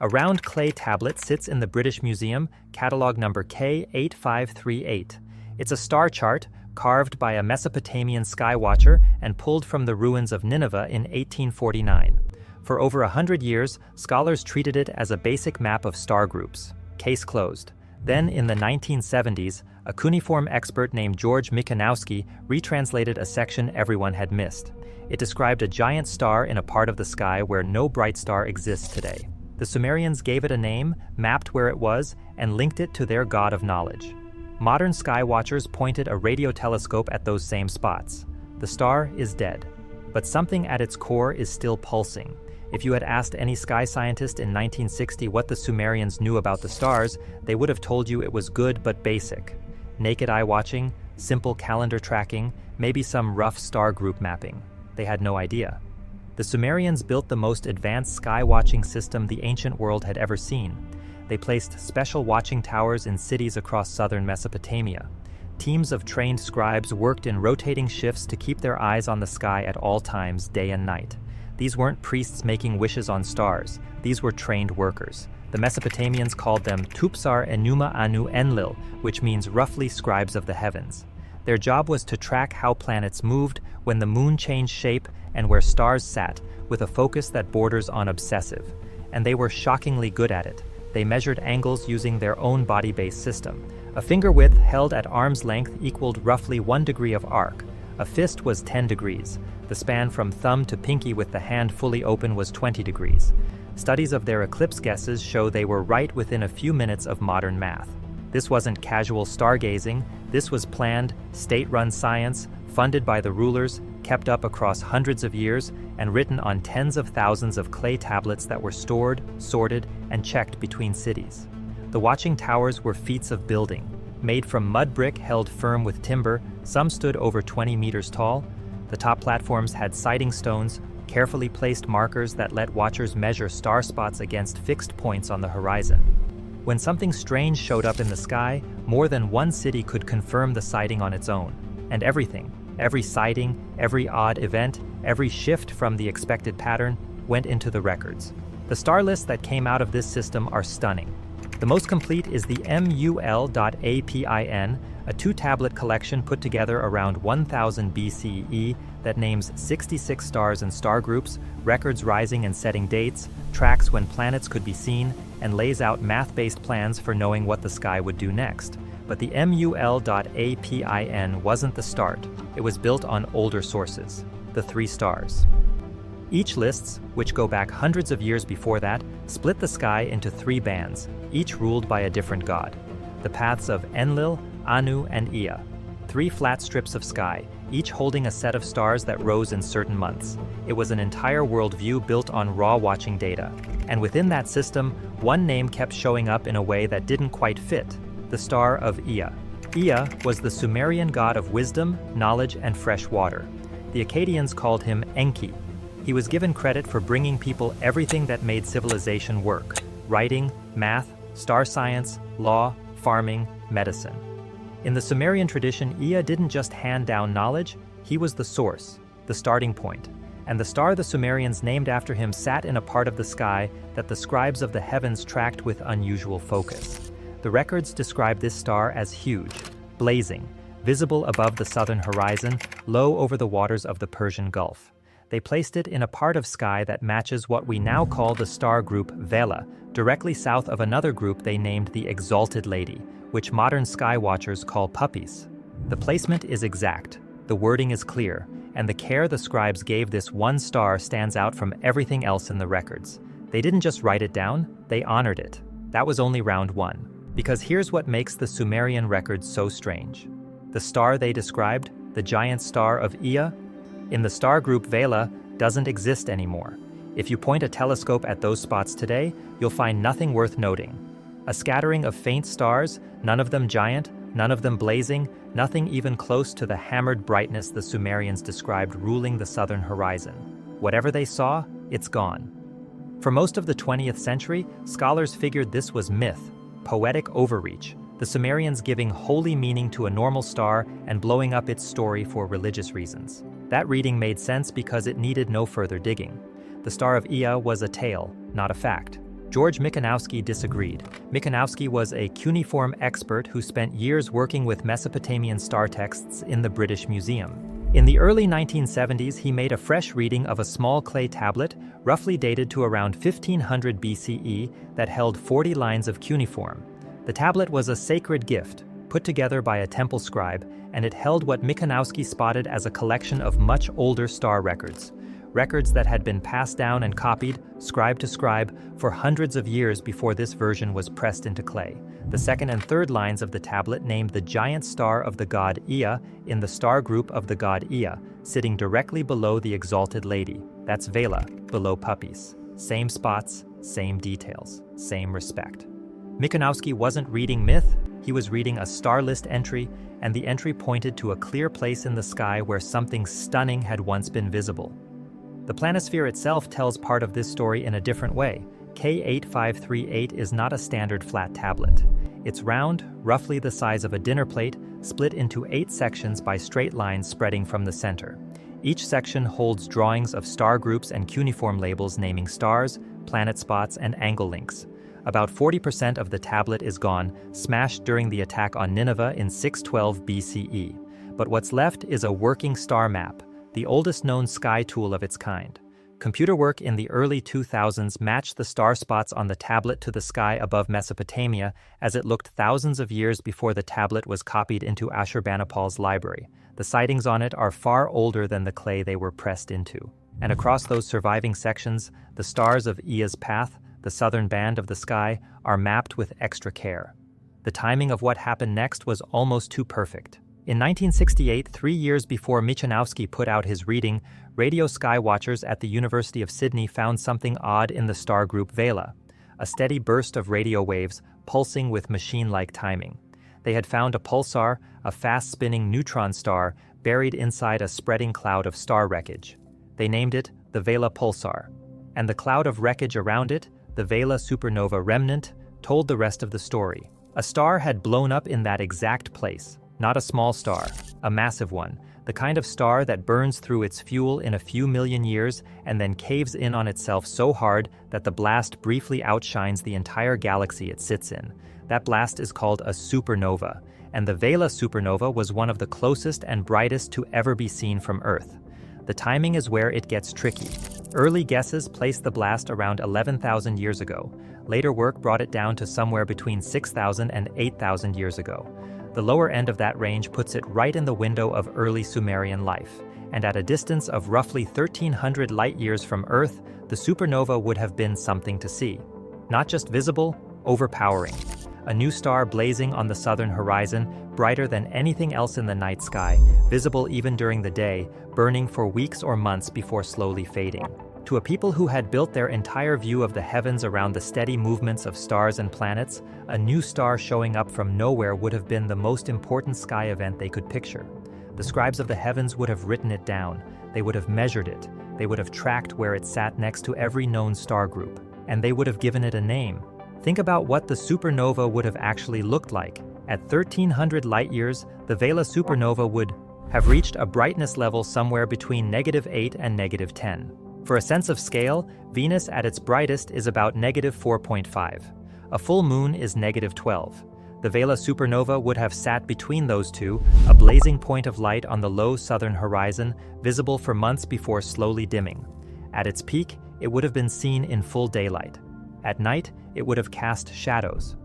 A round clay tablet sits in the British Museum, catalogue number K8538. It's a star chart carved by a Mesopotamian skywatcher and pulled from the ruins of Nineveh in 1849. For over 100 years, scholars treated it as a basic map of star groups. Case closed. Then, in the 1970s, a cuneiform expert named George Michanowsky retranslated a section everyone had missed. It described a giant star in a part of the sky where no bright star exists today. The Sumerians gave it a name, mapped where it was, and linked it to their god of knowledge. Modern sky watchers pointed a radio telescope at those same spots. The star is dead, but something at its core is still pulsing. If you had asked any sky scientist in 1960 what the Sumerians knew about the stars, they would have told you it was good but basic. Naked eye watching, simple calendar tracking, maybe some rough star group mapping. They had no idea. The Sumerians built the most advanced sky watching system the ancient world had ever seen. They placed special watching towers in cities across southern Mesopotamia. Teams of trained scribes worked in rotating shifts to keep their eyes on the sky at all times, day and night. These weren't priests making wishes on stars. These were trained workers. The Mesopotamians called them Pulsar Enuma Anu Enlil, which means roughly scribes of the heavens. Their job was to track how planets moved, when the moon changed shape, and where stars sat, with a focus that borders on obsessive. And they were shockingly good at it. They measured angles using their own body-based system. A finger width held at arm's length equaled roughly 1 degree of arc. A fist was 10 degrees. The span from thumb to pinky with the hand fully open was 20 degrees. Studies of their eclipse guesses show they were right within a few minutes of modern math. This wasn't casual stargazing. This was planned, state-run science, funded by the rulers, kept up across hundreds of years, and written on tens of thousands of clay tablets that were stored, sorted, and checked between cities. The watching towers were feats of building. Made from mud brick held firm with timber, some stood over 20 meters tall. The top platforms had sighting stones, carefully placed markers that let watchers measure star spots against fixed points on the horizon. When something strange showed up in the sky, more than one city could confirm the sighting on its own. And every sighting, every odd event, every shift from the expected pattern went into the records. The star lists that came out of this system are stunning. The most complete is the MUL.APIN, a 2-tablet collection put together around 1000 BCE that names 66 stars and star groups, records rising and setting dates, tracks when planets could be seen, and lays out math-based plans for knowing what the sky would do next. But the MUL.APIN wasn't the start. It was built on older sources, the 3 stars. Each lists, which go back hundreds of years before that, split the sky into 3 bands, each ruled by a different god. The paths of Enlil, Anu, and Ea. 3 flat strips of sky, each holding a set of stars that rose in certain months. It was an entire worldview built on raw watching data. And within that system, one name kept showing up in a way that didn't quite fit: the star of Ea. Ea was the Sumerian god of wisdom, knowledge, and fresh water. The Akkadians called him Enki. He was given credit for bringing people everything that made civilization work: writing, math, star science, law, farming, medicine. In the Sumerian tradition, Ea didn't just hand down knowledge, he was the source, the starting point. And the star the Sumerians named after him sat in a part of the sky that the scribes of the heavens tracked with unusual focus. The records describe this star as huge, blazing, visible above the southern horizon, low over the waters of the Persian Gulf. They placed it in a part of sky that matches what we now call the star group Vela, directly south of another group they named the Exalted Lady, which modern sky watchers call puppies. The placement is exact, the wording is clear, and the care the scribes gave this one star stands out from everything else in the records. They didn't just write it down, they honored it. That was only round 1. Because here's what makes the Sumerian records so strange. The star they described, the giant star of Ea, in the star group Vela, doesn't exist anymore. If you point a telescope at those spots today, you'll find nothing worth noting. A scattering of faint stars, none of them giant, none of them blazing, nothing even close to the hammered brightness the Sumerians described ruling the southern horizon. Whatever they saw, it's gone. For most of the 20th century, scholars figured this was myth, poetic overreach, the Sumerians giving holy meaning to a normal star and blowing up its story for religious reasons. That reading made sense because it needed no further digging. The star of Ea was a tale, not a fact. George Michanowsky disagreed. Michanowsky was a cuneiform expert who spent years working with Mesopotamian star texts in the British Museum. In the early 1970s, he made a fresh reading of a small clay tablet, roughly dated to around 1500 BCE, that held 40 lines of cuneiform. The tablet was a sacred gift, put together by a temple scribe, and it held what Michanowsky spotted as a collection of much older star records. Records that had been passed down and copied, scribe to scribe, for hundreds of years before this version was pressed into clay. The second and third lines of the tablet named the giant star of the god Ea in the star group of the god Ea, sitting directly below the exalted lady. That's Vela, below Puppies. Same spots, same details, same respect. Michanowsky wasn't reading myth, he was reading a star list entry, and the entry pointed to a clear place in the sky where something stunning had once been visible. The planisphere itself tells part of this story in a different way. K8538 is not a standard flat tablet. It's round, roughly the size of a dinner plate, split into 8 sections by straight lines spreading from the center. Each section holds drawings of star groups and cuneiform labels naming stars, planet spots, and angle links. About 40% of the tablet is gone, smashed during the attack on Nineveh in 612 BCE. But what's left is a working star map, the oldest known sky tool of its kind. Computer work in the early 2000s matched the star spots on the tablet to the sky above Mesopotamia, as it looked thousands of years before the tablet was copied into Ashurbanipal's library. The sightings on it are far older than the clay they were pressed into. And across those surviving sections, the stars of Ea's path, the southern band of the sky, are mapped with extra care. The timing of what happened next was almost too perfect. In 1968, 3 years before Michanowsky put out his reading, radio sky watchers at the University of Sydney found something odd in the star group Vela, a steady burst of radio waves pulsing with machine-like timing. They had found a pulsar, a fast-spinning neutron star, buried inside a spreading cloud of star wreckage. They named it the Vela Pulsar, and the cloud of wreckage around it, the Vela supernova remnant, told the rest of the story. A star had blown up in that exact place. Not a small star, a massive one, the kind of star that burns through its fuel in a few million years and then caves in on itself so hard that the blast briefly outshines the entire galaxy it sits in. That blast is called a supernova, and the Vela supernova was one of the closest and brightest to ever be seen from Earth. The timing is where it gets tricky. Early guesses placed the blast around 11,000 years ago. Later work brought it down to somewhere between 6,000 and 8,000 years ago. The lower end of that range puts it right in the window of early Sumerian life, and at a distance of roughly 1,300 light-years from Earth, the supernova would have been something to see. Not just visible, overpowering. A new star blazing on the southern horizon, brighter than anything else in the night sky, visible even during the day, burning for weeks or months before slowly fading. To a people who had built their entire view of the heavens around the steady movements of stars and planets, a new star showing up from nowhere would have been the most important sky event they could picture. The scribes of the heavens would have written it down, they would have measured it, they would have tracked where it sat next to every known star group, and they would have given it a name. Think about what the supernova would have actually looked like. At 1,300 light-years, the Vela supernova would have reached a brightness level somewhere between -8 and -10. For a sense of scale, Venus at its brightest is about -4.5. A full moon is -12. The Vela supernova would have sat between those two, a blazing point of light on the low southern horizon, visible for months before slowly dimming. At its peak, it would have been seen in full daylight. At night, it would have cast shadows.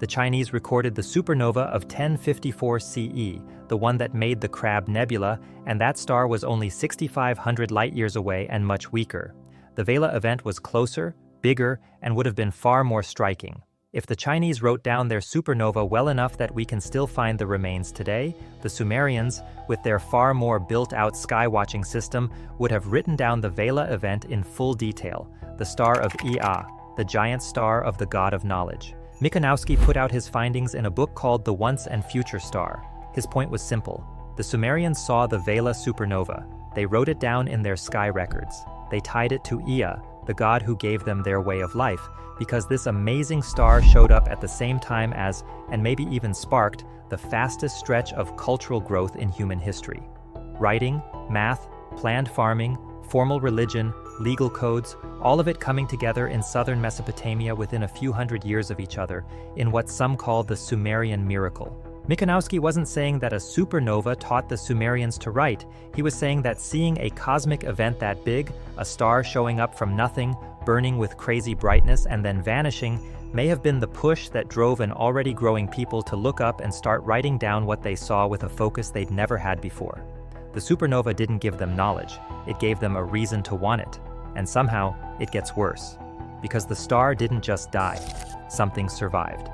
The Chinese recorded the supernova of 1054 CE, the one that made the Crab Nebula, and that star was only 6,500 light-years away and much weaker. The Vela event was closer, bigger, and would have been far more striking. If the Chinese wrote down their supernova well enough that we can still find the remains today, the Sumerians, with their far more built-out sky-watching system, would have written down the Vela event in full detail, the star of Ea, the giant star of the god of knowledge. Michanowsky put out his findings in a book called The Once and Future Star. His point was simple. The Sumerians saw the Vela supernova. They wrote it down in their sky records. They tied it to Ea, the god who gave them their way of life, because this amazing star showed up at the same time as, and maybe even sparked, the fastest stretch of cultural growth in human history. Writing, math, planned farming, formal religion, legal codes, all of it coming together in southern Mesopotamia within a few hundred years of each other, in what some call the Sumerian miracle. Michanowsky wasn't saying that a supernova taught the Sumerians to write. He was saying that seeing a cosmic event that big, a star showing up from nothing, burning with crazy brightness and then vanishing, may have been the push that drove an already growing people to look up and start writing down what they saw with a focus they'd never had before. The supernova didn't give them knowledge, it gave them a reason to want it. And somehow, it gets worse. Because the star didn't just die, something survived.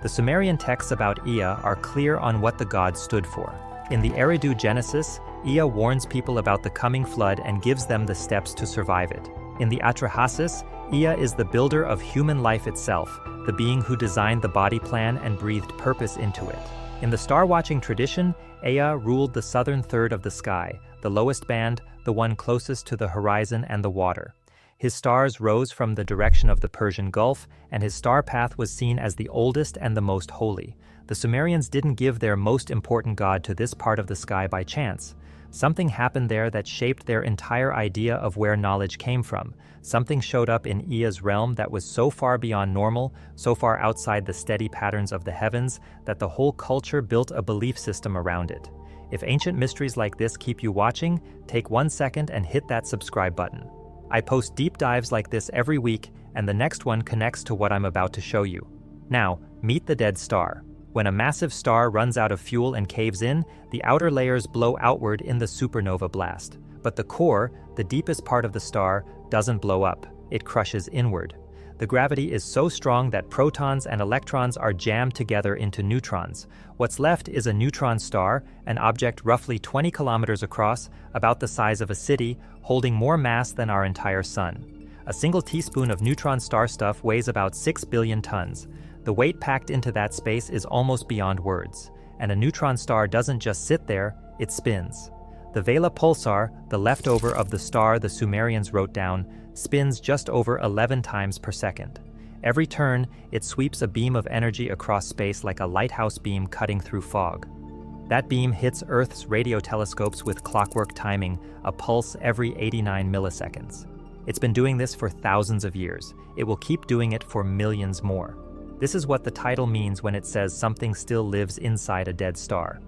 The Sumerian texts about Ea are clear on what the god stood for. In the Eridu Genesis, Ea warns people about the coming flood and gives them the steps to survive it. In the Atrahasis, Ea is the builder of human life itself, the being who designed the body plan and breathed purpose into it. In the star-watching tradition, Ea ruled the southern third of the sky, the lowest band, the one closest to the horizon and the water. His stars rose from the direction of the Persian Gulf, and his star path was seen as the oldest and the most holy. The Sumerians didn't give their most important god to this part of the sky by chance. Something happened there that shaped their entire idea of where knowledge came from. Something showed up in Ea's realm that was so far beyond normal, so far outside the steady patterns of the heavens, that the whole culture built a belief system around it. If ancient mysteries like this keep you watching, take 1 second and hit that subscribe button. I post deep dives like this every week, and the next one connects to what I'm about to show you. Now, meet the dead star. When a massive star runs out of fuel and caves in, the outer layers blow outward in the supernova blast. But the core, the deepest part of the star, doesn't blow up. It crushes inward. The gravity is so strong that protons and electrons are jammed together into neutrons. What's left is a neutron star, an object roughly 20 kilometers across, about the size of a city, holding more mass than our entire sun. A single teaspoon of neutron star stuff weighs about 6 billion tons. The weight packed into that space is almost beyond words. And a neutron star doesn't just sit there, it spins. The Vela Pulsar, the leftover of the star the Sumerians wrote down, spins just over 11 times per second. Every turn, it sweeps a beam of energy across space like a lighthouse beam cutting through fog. That beam hits Earth's radio telescopes with clockwork timing, a pulse every 89 milliseconds. It's been doing this for thousands of years. It will keep doing it for millions more. This is what the title means when it says something still lives inside a dead star.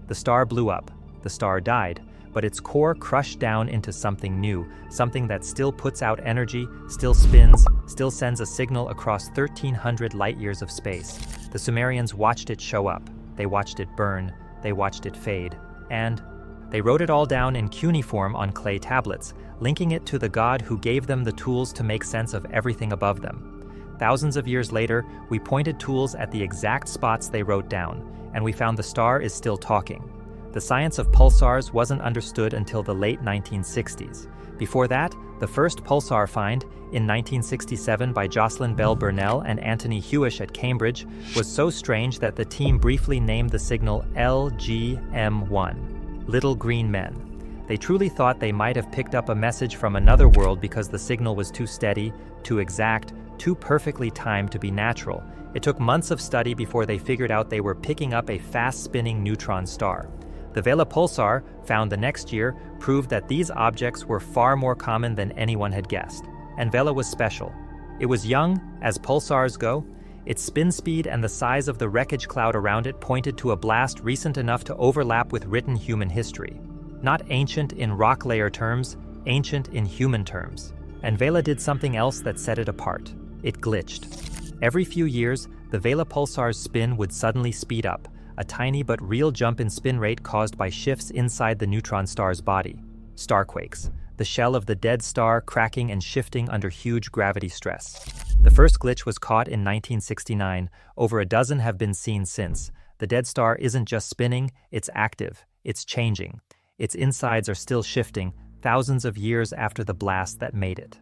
The star blew up, the star died, but its core crushed down into something new, something that still puts out energy, still spins, still sends a signal across 1,300 light-years of space. The Sumerians watched it show up, they watched it burn, they watched it fade, and they wrote it all down in cuneiform on clay tablets, linking it to the god who gave them the tools to make sense of everything above them. Thousands of years later, we pointed tools at the exact spots they wrote down, and we found the star is still talking. The science of pulsars wasn't understood until the late 1960s. Before that, the first pulsar find, in 1967 by Jocelyn Bell Burnell and Anthony Hewish at Cambridge, was so strange that the team briefly named the signal LGM1, Little Green Men. They truly thought they might have picked up a message from another world because the signal was too steady, too exact, too perfectly timed to be natural. It took months of study before they figured out they were picking up a fast-spinning neutron star. The Vela Pulsar, found the next year, proved that these objects were far more common than anyone had guessed. And Vela was special. It was young, as pulsars go. Its spin speed and the size of the wreckage cloud around it pointed to a blast recent enough to overlap with written human history. Not ancient in rock layer terms, ancient in human terms. And Vela did something else that set it apart. It glitched. Every few years, the Vela Pulsar's spin would suddenly speed up, a tiny but real jump in spin rate caused by shifts inside the neutron star's body. Starquakes, the shell of the dead star cracking and shifting under huge gravity stress. The first glitch was caught in 1969, over a dozen have been seen since. The dead star isn't just spinning, it's active, it's changing. Its insides are still shifting, thousands of years after the blast that made it.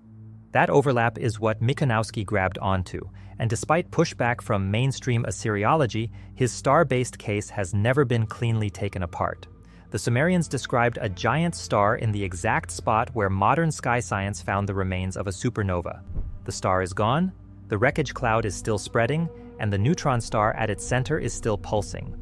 That overlap is what Michanowsky grabbed onto, and despite pushback from mainstream Assyriology, his star-based case has never been cleanly taken apart. The Sumerians described a giant star in the exact spot where modern sky science found the remains of a supernova. The star is gone, the wreckage cloud is still spreading, and the neutron star at its center is still pulsing.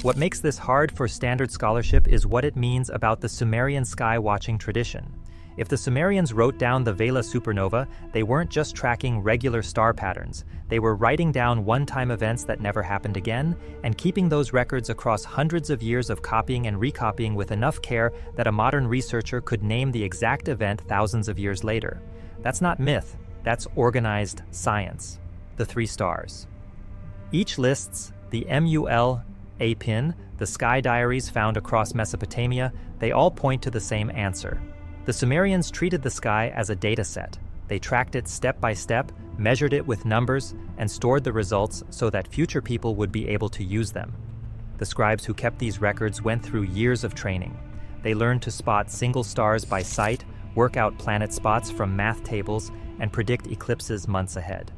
What makes this hard for standard scholarship is what it means about the Sumerian sky-watching tradition. If the Sumerians wrote down the Vela supernova, they weren't just tracking regular star patterns. They were writing down one-time events that never happened again, and keeping those records across hundreds of years of copying and recopying with enough care that a modern researcher could name the exact event thousands of years later. That's not myth, that's organized science. The three stars. Each lists the MUL, Apin, the sky diaries found across Mesopotamia. They all point to the same answer. The Sumerians treated the sky as a data set. They tracked it step by step, measured it with numbers, and stored the results so that future people would be able to use them. The scribes who kept these records went through years of training. They learned to spot single stars by sight, work out planet spots from math tables, and predict eclipses months ahead.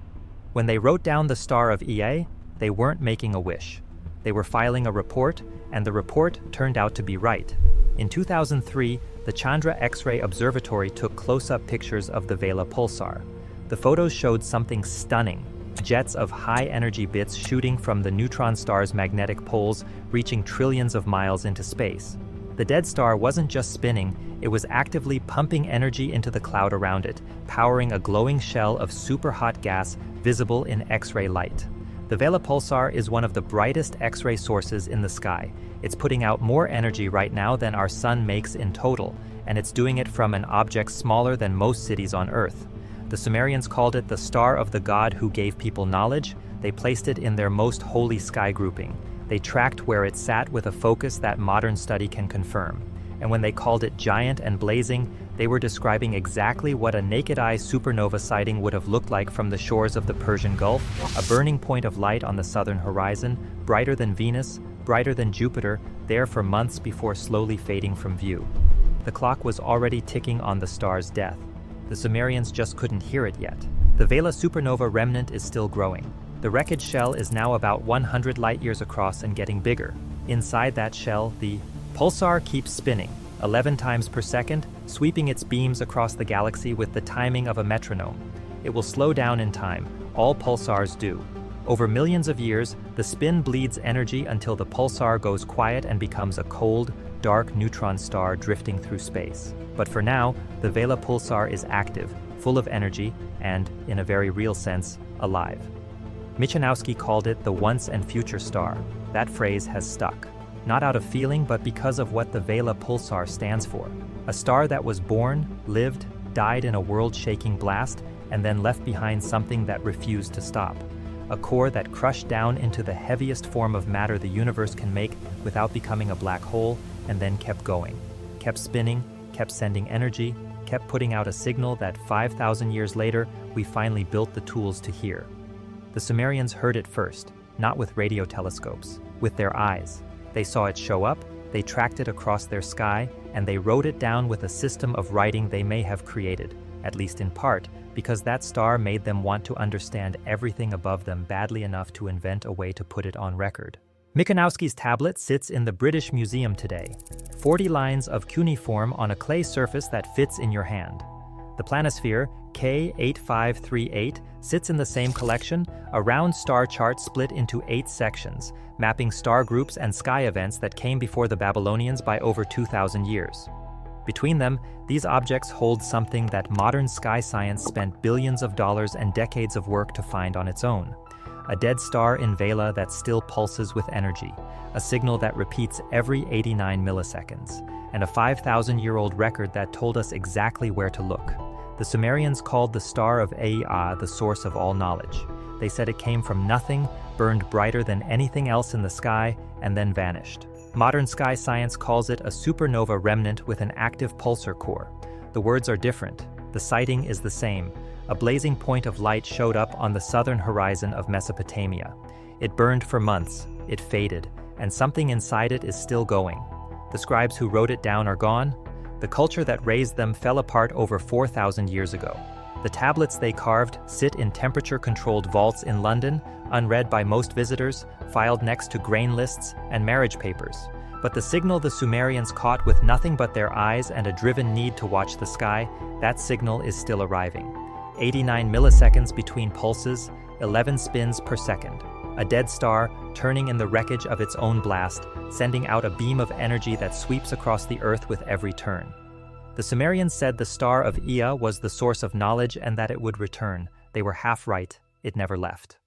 When they wrote down the star of Ea, they weren't making a wish. They were filing a report, and the report turned out to be right. In 2003, the Chandra X-ray Observatory took close-up pictures of the Vela Pulsar. The photos showed something stunning: jets of high-energy bits shooting from the neutron star's magnetic poles, reaching trillions of miles into space. The dead star wasn't just spinning, it was actively pumping energy into the cloud around it, powering a glowing shell of super-hot gas visible in X-ray light. The Vela Pulsar is one of the brightest X-ray sources in the sky. It's putting out more energy right now than our sun makes in total, and it's doing it from an object smaller than most cities on Earth. The Sumerians called it the star of the god who gave people knowledge. They placed it in their most holy sky grouping. They tracked where it sat with a focus that modern study can confirm. And when they called it giant and blazing, they were describing exactly what a naked-eye supernova sighting would have looked like from the shores of the Persian Gulf, a burning point of light on the southern horizon, brighter than Venus, brighter than Jupiter, there for months before slowly fading from view. The clock was already ticking on the star's death. The Sumerians just couldn't hear it yet. The Vela supernova remnant is still growing. The wreckage shell is now about 100 light-years across and getting bigger. Inside that shell, the Pulsar keeps spinning, 11 times per second, sweeping its beams across the galaxy with the timing of a metronome. It will slow down in time. All pulsars do. Over millions of years, the spin bleeds energy until the pulsar goes quiet and becomes a cold, dark neutron star drifting through space. But for now, the Vela Pulsar is active, full of energy, and, in a very real sense, alive. Michanowsky called it the once and future star. That phrase has stuck. Not out of feeling, but because of what the Vela Pulsar stands for. A star that was born, lived, died in a world-shaking blast, and then left behind something that refused to stop. A core that crushed down into the heaviest form of matter the universe can make without becoming a black hole, and then kept going. Kept spinning, kept sending energy, kept putting out a signal that 5,000 years later, we finally built the tools to hear. The Sumerians heard it first, not with radio telescopes, with their eyes. They saw it show up, they tracked it across their sky, and they wrote it down with a system of writing they may have created, at least in part, because that star made them want to understand everything above them badly enough to invent a way to put it on record. Michanowsky's tablet sits in the British Museum today, 40 lines of cuneiform on a clay surface that fits in your hand. The planisphere, K8538, sits in the same collection, a round star chart split into 8 sections, mapping star groups and sky events that came before the Babylonians by over 2,000 years. Between them, these objects hold something that modern sky science spent billions of dollars and decades of work to find on its own. A dead star in Vela that still pulses with energy, a signal that repeats every 89 milliseconds, and a 5,000-year-old record that told us exactly where to look. The Sumerians called the star of Ea the source of all knowledge. They said it came from nothing, burned brighter than anything else in the sky, and then vanished. Modern sky science calls it a supernova remnant with an active pulsar core. The words are different. The sighting is the same. A blazing point of light showed up on the southern horizon of Mesopotamia. It burned for months, it faded, and something inside it is still going. The scribes who wrote it down are gone. The culture that raised them fell apart over 4,000 years ago. The tablets they carved sit in temperature-controlled vaults in London, unread by most visitors, filed next to grain lists and marriage papers. But the signal the Sumerians caught with nothing but their eyes and a driven need to watch the sky, that signal is still arriving. 89 milliseconds between pulses, 11 spins per second. A dead star turning in the wreckage of its own blast, sending out a beam of energy that sweeps across the Earth with every turn. The Sumerians said the star of Ea was the source of knowledge and that it would return. They were half right. It never left.